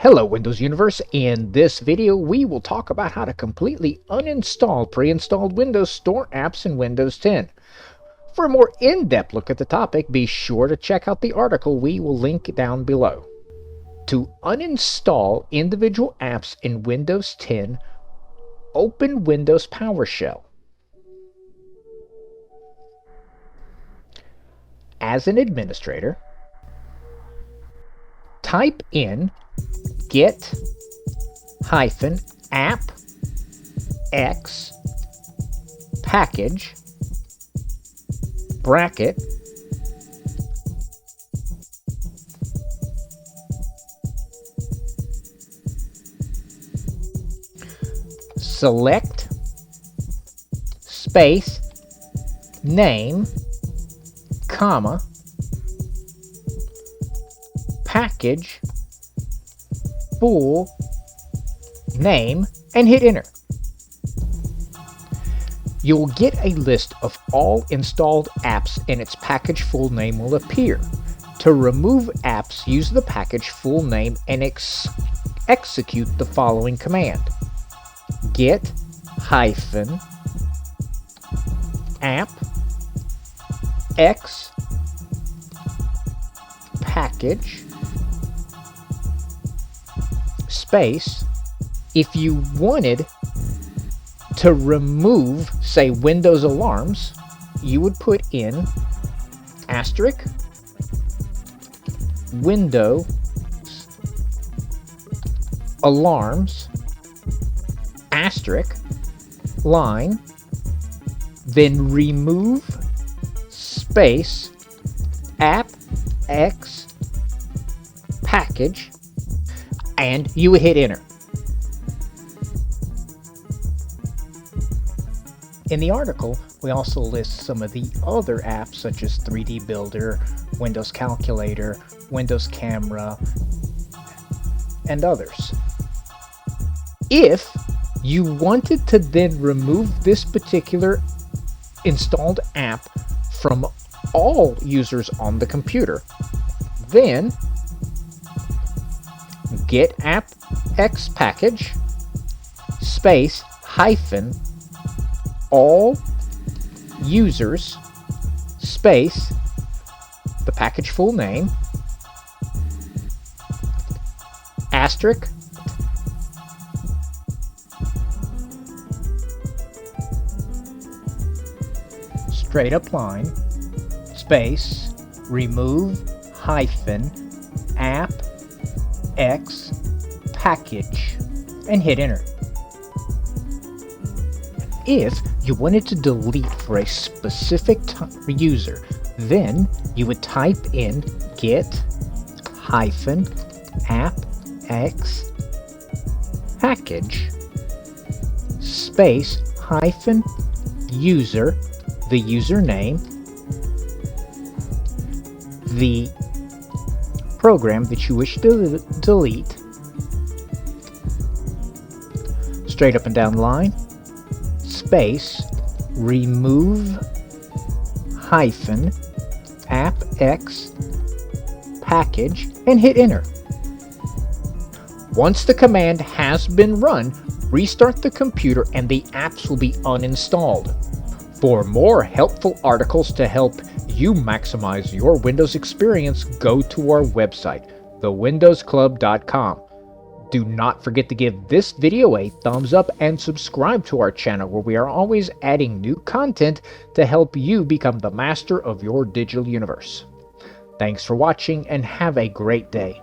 Hello Windows Universe. In this video we will talk about how to completely uninstall pre-installed Windows Store apps in Windows 10. For a more in-depth look at the topic, be sure to check out the article we will link down below. To uninstall individual apps in Windows 10, open Windows PowerShell. As an administrator, type in get -app x package bracket select space name comma package full name and hit enter. You'll get a list of all installed apps and its package full name will appear. To remove apps, use the package full name and execute the following command: get -app x package space. If you wanted to remove, say, Windows alarms, you would put in asterisk Windows alarms asterisk line, then remove space app x package, and you would hit enter. In the article, we also list some of the other apps such as 3D Builder, Windows Calculator, Windows Camera, and others. If you wanted to then remove this particular installed app from all users on the computer, then get app x package space hyphen all users space the package full name asterisk straight up line space remove hyphen app x package and hit enter. If you wanted to delete for a specific user, then you would type in get -app x package space user, the username, the program that you wish to delete, straight up and down line, space remove -app x package and hit enter. Once the command has been run, restart the computer and the apps will be uninstalled. For more helpful articles to help you maximize your Windows experience, go to our website, thewindowsclub.com. Do not forget to give this video a thumbs up and subscribe to our channel, where we are always adding new content to help you become the master of your digital universe. Thanks for watching and have a great day.